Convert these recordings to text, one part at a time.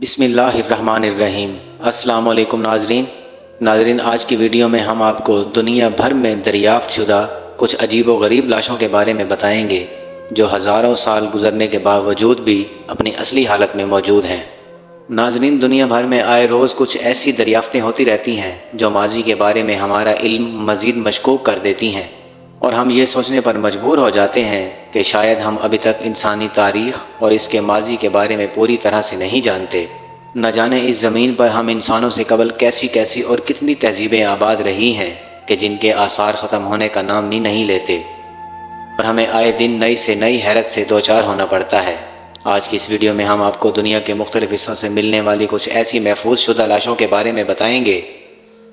بسم اللہ الرحمن الرحیم۔ السلام علیکم ناظرین، آج کی ویڈیو میں ہم آپ کو دنیا بھر میں دریافت شدہ کچھ عجیب و غریب لاشوں کے بارے میں بتائیں گے جو ہزاروں سال گزرنے کے باوجود بھی اپنی اصلی حالت میں موجود ہیں۔ ناظرین، دنیا بھر میں آئے روز کچھ ایسی دریافتیں ہوتی رہتی ہیں جو ماضی کے بارے میں ہمارا علم مزید مشکوک کر دیتی ہیں، اور ہم یہ سوچنے پر مجبور ہو جاتے ہیں کہ شاید ہم ابھی تک انسانی تاریخ اور اس کے ماضی کے بارے میں پوری طرح سے نہیں جانتے۔ نہ جانے اس زمین پر ہم انسانوں سے قبل کیسی اور کتنی تہذیبیں آباد رہی ہیں کہ جن کے آثار ختم ہونے کا نام نہیں لیتے، اور ہمیں آئے دن نئی سے نئی حیرت سے دوچار ہونا پڑتا ہے۔ آج کی اس ویڈیو میں ہم آپ کو دنیا کے مختلف حصوں سے ملنے والی کچھ ایسی محفوظ شدہ لاشوں کے بارے میں بتائیں گے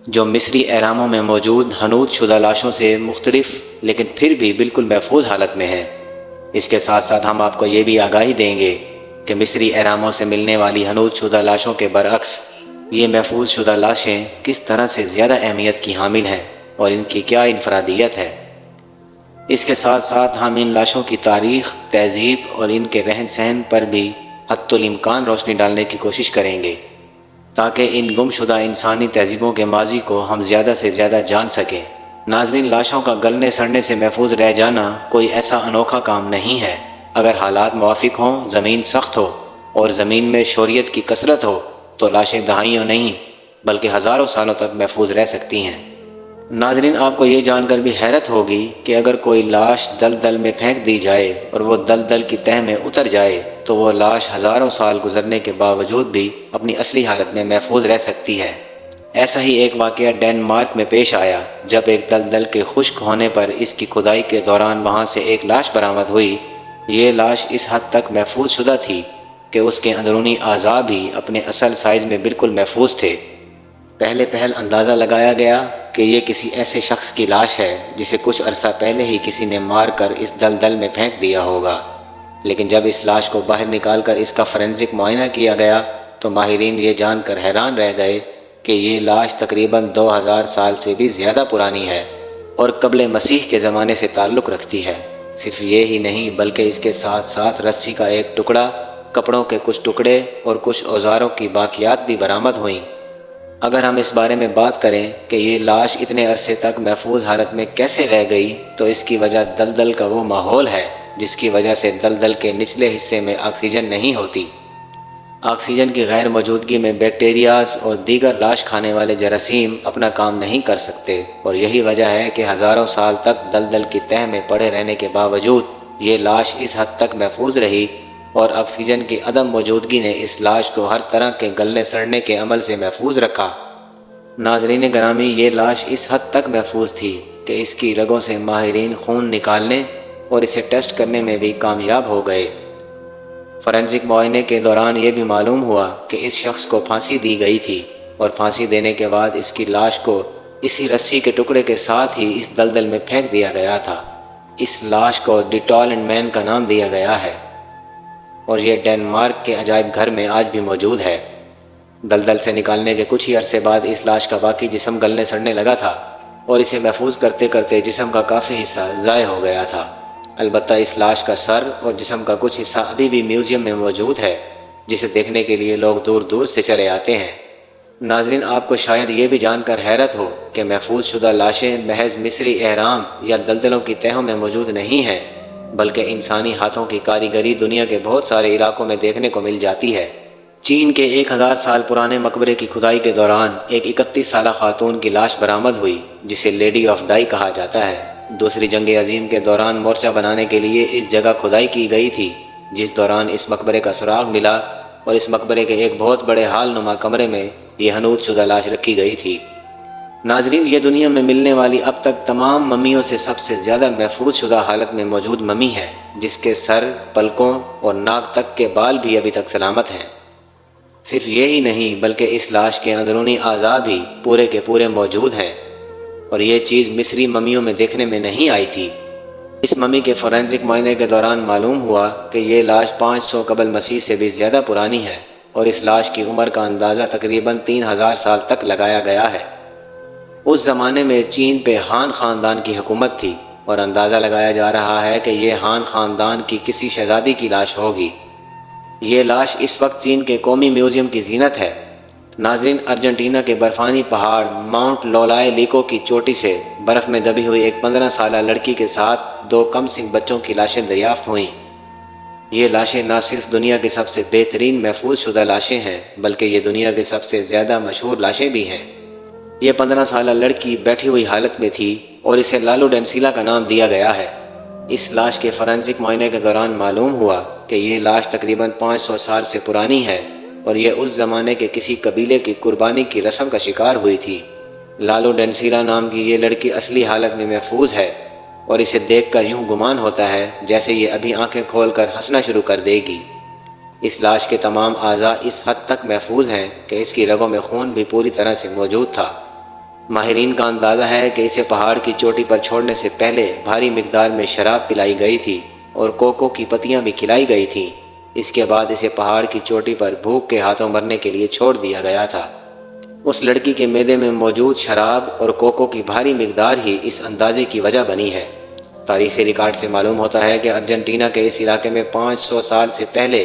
جو مصری اہراموں میں موجود حنوط شدہ لاشوں سے مختلف لیکن پھر بھی بالکل محفوظ حالت میں ہیں۔ اس کے ساتھ ساتھ ہم آپ کو یہ بھی آگاہی دیں گے کہ مصری اہراموں سے ملنے والی حنوط شدہ لاشوں کے برعکس یہ محفوظ شدہ لاشیں کس طرح سے زیادہ اہمیت کی حامل ہیں اور ان کی کیا انفرادیت ہے۔ اس کے ساتھ ساتھ ہم ان لاشوں کی تاریخ، تہذیب اور ان کے رہن سہن پر بھی حتی الامکان روشنی ڈالنے کی کوشش کریں گے تاکہ ان گم شدہ انسانی تہذیبوں کے ماضی کو ہم زیادہ سے زیادہ جان سکیں۔ ناظرین، لاشوں کا گلنے سڑنے سے محفوظ رہ جانا کوئی ایسا انوکھا کام نہیں ہے۔ اگر حالات موافق ہوں، زمین سخت ہو اور زمین میں شوریت کی کثرت ہو تو لاشیں دہائیوں نہیں بلکہ ہزاروں سالوں تک محفوظ رہ سکتی ہیں۔ ناظرین، آپ کو یہ جان کر بھی حیرت ہوگی کہ اگر کوئی لاش دلدل میں پھینک دی جائے اور وہ دلدل کی تہہ میں اتر جائے تو وہ لاش ہزاروں سال گزرنے کے باوجود بھی اپنی اصلی حالت میں محفوظ رہ سکتی ہے۔ ایسا ہی ایک واقعہ ڈنمارک میں پیش آیا جب ایک دلدل کے خشک ہونے پر اس کی کھدائی کے دوران وہاں سے ایک لاش برآمد ہوئی۔ یہ لاش اس حد تک محفوظ شدہ تھی کہ اس کے اندرونی اعضاء بھی اپنے اصل سائز میں بالکل محفوظ تھے۔ پہل اندازہ لگایا گیا کہ یہ کسی ایسے شخص کی لاش ہے جسے کچھ عرصہ پہلے ہی کسی نے مار کر اس دلدل میں پھینک دیا ہوگا، لیکن جب اس لاش کو باہر نکال کر اس کا فورینزک معائنہ کیا گیا تو ماہرین یہ جان کر حیران رہ گئے کہ یہ لاش تقریباً 2000 سال سے بھی زیادہ پرانی ہے اور قبل مسیح کے زمانے سے تعلق رکھتی ہے۔ صرف یہ ہی نہیں بلکہ اس کے ساتھ ساتھ رسی کا ایک ٹکڑا، کپڑوں کے کچھ ٹکڑے اور کچھ اوزاروں کی باقیات بھی برآمد ہوئیں۔ اگر ہم اس بارے میں بات کریں کہ یہ لاش اتنے عرصے تک محفوظ حالت میں کیسے رہ گئی تو اس کی وجہ دلدل کا وہ ماحول ہے جس کی وجہ سے دلدل کے نچلے حصے میں آکسیجن نہیں ہوتی۔ آکسیجن کی غیر موجودگی میں بیکٹیریاز اور دیگر لاش کھانے والے جراثیم اپنا کام نہیں کر سکتے، اور یہی وجہ ہے کہ ہزاروں سال تک دلدل کی تہہ میں پڑے رہنے کے باوجود یہ لاش اس حد تک محفوظ رہی، اور آکسیجن کی عدم موجودگی نے اس لاش کو ہر طرح کے گلنے سڑنے کے عمل سے محفوظ رکھا۔ ناظرین گرامی، یہ لاش اس حد تک محفوظ تھی کہ اس کی رگوں سے ماہرین خون نکالنے اور اسے ٹیسٹ کرنے میں بھی کامیاب ہو گئے۔ فورینزک معائنے کے دوران یہ بھی معلوم ہوا کہ اس شخص کو پھانسی دی گئی تھی، اور پھانسی دینے کے بعد اس کی لاش کو اسی رسی کے ٹکڑے کے ساتھ ہی اس دلدل میں پھینک دیا گیا تھا۔ اس لاش کو دی ٹال اینڈ مین کا نام دیا گیا ہے، اور یہ ڈنمارک کے عجائب گھر میں آج بھی موجود ہے۔ دلدل سے نکالنے کے کچھ ہی عرصے بعد اس لاش کا باقی جسم گلنے سڑنے لگا تھا، اور اسے محفوظ کرتے کرتے جسم کا کافی حصہ ضائع ہو گیا تھا۔ البتہ اس لاش کا سر اور جسم کا کچھ حصہ ابھی بھی میوزیم میں موجود ہے، جسے دیکھنے کے لیے لوگ دور دور سے چلے آتے ہیں۔ ناظرین، آپ کو شاید یہ بھی جان کر حیرت ہو کہ محفوظ شدہ لاشیں محض مصری اہرام یا دلدلوں کی تہوں میں موجود نہیں ہیں، بلکہ انسانی ہاتھوں کی کاریگری دنیا کے بہت سارے علاقوں میں دیکھنے کو مل جاتی ہے۔ چین کے 1000 سال پرانے مقبرے کی کھدائی کے دوران ایک 31 سالہ خاتون کی لاش برآمد ہوئی جسے لیڈی آف ڈائی کہا جاتا ہے۔ دوسری جنگ عظیم کے دوران مورچہ بنانے کے لیے اس جگہ کھدائی کی گئی تھی، جس دوران اس مقبرے کا سراغ ملا، اور اس مقبرے کے ایک بہت بڑے ہال نما کمرے میں یہ حنوط شدہ لاش رکھی گئی تھی۔ ناظرین، یہ دنیا میں ملنے والی اب تک تمام ممیوں سے سب سے زیادہ محفوظ شدہ حالت میں موجود ممی ہے، جس کے سر، پلکوں اور ناک تک کے بال بھی ابھی تک سلامت ہیں۔ صرف یہی نہیں بلکہ اس لاش کے اندرونی اعضاء بھی پورے کے پورے موجود ہیں، اور یہ چیز مصری ممیوں میں دیکھنے میں نہیں آئی تھی۔ اس ممی کے فورینزک معائنے کے دوران معلوم ہوا کہ یہ لاش 500 قبل مسیح سے بھی زیادہ پرانی ہے، اور اس لاش کی عمر کا اندازہ تقریباً 3000 سال تک لگایا گیا ہے۔ اس زمانے میں چین پہ ہان خاندان کی حکومت تھی، اور اندازہ لگایا جا رہا ہے کہ یہ ہان خاندان کی کسی شہزادی کی لاش ہوگی۔ یہ لاش اس وقت چین کے قومی میوزیم کی زینت ہے۔ ناظرین، ارجنٹینا کے برفانی پہاڑ ماؤنٹ لولائے لیکو کی چوٹی سے برف میں دبی ہوئی ایک 15 سالہ لڑکی کے ساتھ 2 کم سن بچوں کی لاشیں دریافت ہوئیں۔ یہ لاشیں نہ صرف دنیا کی سب سے بہترین محفوظ شدہ لاشیں ہیں، بلکہ یہ دنیا کی سب سے زیادہ مشہور لاشیں بھی ہیں۔ یہ 15 سالہ لڑکی بیٹھی ہوئی حالت میں تھی اور اسے لالو ڈینسیلا کا نام دیا گیا ہے۔ اس لاش کے فورینسک معائنے کے دوران معلوم ہوا کہ یہ لاش تقریباً 500 سال سے پرانی ہے اور یہ اس زمانے کے کسی قبیلے کی قربانی کی رسم کا شکار ہوئی تھی۔ لالو ڈینسیلا نام کی یہ لڑکی اصلی حالت میں محفوظ ہے اور اسے دیکھ کر یوں گمان ہوتا ہے جیسے یہ ابھی آنکھیں کھول کر ہنسنا شروع کر دے گی۔ اس لاش کے تمام اعضاء اس حد تک محفوظ ہیں کہ اس کی رگوں میں خون بھی پوری طرح سے موجود تھا۔ ماہرین کا اندازہ ہے کہ اسے پہاڑ کی چوٹی پر چھوڑنے سے پہلے بھاری مقدار میں شراب پلائی گئی تھی اور کوکو کی پتیاں بھی کھلائی گئی تھیں۔ اس کے بعد اسے پہاڑ کی چوٹی پر بھوک کے ہاتھوں مرنے کے لیے چھوڑ دیا گیا تھا۔ اس لڑکی کے معدے میں موجود شراب اور کوکو کی بھاری مقدار ہی اس اندازے کی وجہ بنی ہے۔ تاریخی ریکارڈ سے معلوم ہوتا ہے کہ ارجنٹینا کے اس علاقے میں 500 سال سے پہلے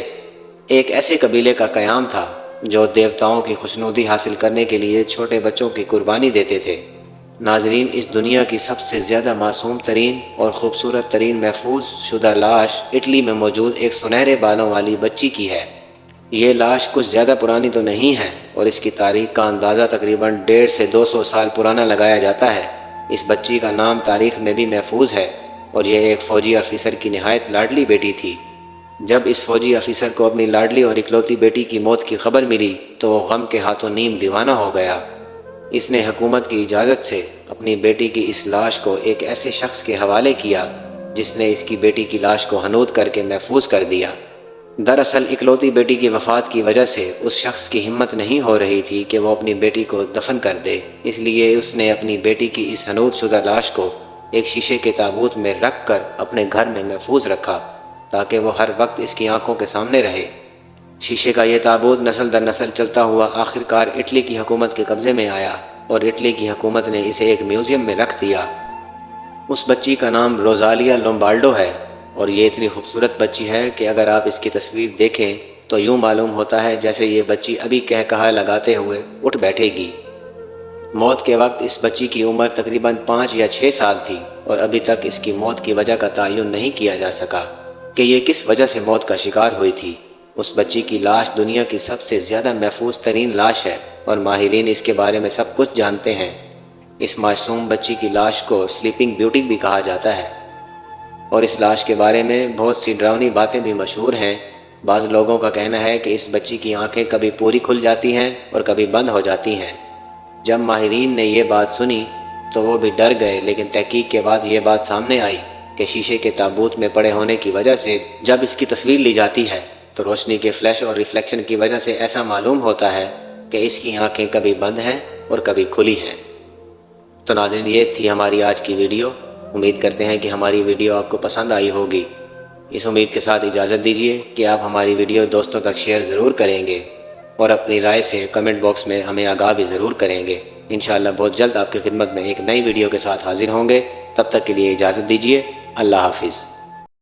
ایک ایسے قبیلے کا قیام تھا جو دیوتاؤں کی خوشنودی حاصل کرنے کے لیے چھوٹے بچوں کی قربانی دیتے تھے۔ ناظرین، اس دنیا کی سب سے زیادہ معصوم ترین اور خوبصورت ترین محفوظ شدہ لاش اٹلی میں موجود ایک سنہرے بالوں والی بچی کی ہے۔ یہ لاش کچھ زیادہ پرانی تو نہیں ہے اور اس کی تاریخ کا اندازہ تقریباً 150 سے 200 سال پرانا لگایا جاتا ہے۔ اس بچی کا نام تاریخ میں بھی محفوظ ہے اور یہ ایک فوجی افیسر کی نہایت لاڈلی بیٹی تھی۔ جب اس فوجی افیسر کو اپنی لاڈلی اور اکلوتی بیٹی کی موت کی خبر ملی تو وہ غم کے ہاتھوں نیم دیوانہ ہو گیا۔ اس نے حکومت کی اجازت سے اپنی بیٹی کی اس لاش کو ایک ایسے شخص کے حوالے کیا جس نے اس کی بیٹی کی لاش کو حنوط کر کے محفوظ کر دیا۔ دراصل اکلوتی بیٹی کی وفات کی وجہ سے اس شخص کی ہمت نہیں ہو رہی تھی کہ وہ اپنی بیٹی کو دفن کر دے، اس لیے اس نے اپنی بیٹی کی اس حنوط شدہ لاش کو ایک شیشے کے تابوت میں رکھ کر اپنے گھر میں محفوظ رکھا تاکہ وہ ہر وقت اس کی آنکھوں کے سامنے رہے۔ شیشے کا یہ تابوت نسل در نسل چلتا ہوا آخرکار اٹلی کی حکومت کے قبضے میں آیا اور اٹلی کی حکومت نے اسے ایک میوزیم میں رکھ دیا۔ اس بچی کا نام روزالیا لومبارڈو ہے اور یہ اتنی خوبصورت بچی ہے کہ اگر آپ اس کی تصویر دیکھیں تو یوں معلوم ہوتا ہے جیسے یہ بچی ابھی کہا لگاتے ہوئے اٹھ بیٹھے گی۔ موت کے وقت اس بچی کی عمر تقریباً 5 یا 6 سال تھی اور ابھی تک اس کی موت کی وجہ کا تعین نہیں کیا جا سکا کہ یہ کس وجہ سے موت کا شکار ہوئی تھی۔ اس بچی کی لاش دنیا کی سب سے زیادہ محفوظ ترین لاش ہے اور ماہرین اس کے بارے میں سب کچھ جانتے ہیں۔ اس معصوم بچی کی لاش کو سلیپنگ بیوٹی بھی کہا جاتا ہے اور اس لاش کے بارے میں بہت سی ڈراؤنی باتیں بھی مشہور ہیں۔ بعض لوگوں کا کہنا ہے کہ اس بچی کی آنکھیں کبھی پوری کھل جاتی ہیں اور کبھی بند ہو جاتی ہیں۔ جب ماہرین نے یہ بات سنی تو وہ بھی ڈر گئے، لیکن تحقیق کے بعد یہ بات سامنے آئی کہ شیشے کے تابوت میں پڑے ہونے کی وجہ سے جب اس کی تصویر لی جاتی ہے تو روشنی کے فلیش اور ریفلیکشن کی وجہ سے ایسا معلوم ہوتا ہے کہ اس کی آنکھیں کبھی بند ہیں اور کبھی کھلی ہیں۔ تو ناظرین، یہ تھی ہماری آج کی ویڈیو۔ امید کرتے ہیں کہ ہماری ویڈیو آپ کو پسند آئی ہوگی۔ اس امید کے ساتھ اجازت دیجیے کہ آپ ہماری ویڈیو دوستوں تک شیئر ضرور کریں گے اور اپنی رائے سے کمنٹ باکس میں ہمیں آگاہ بھی ضرور کریں گے۔ انشاءاللہ بہت جلد آپ کی خدمت میں ایک نئی ویڈیو کے ساتھ حاضر ہوں گے۔ تب تک کے لیے اجازت دیجیے۔ اللہ حافظ۔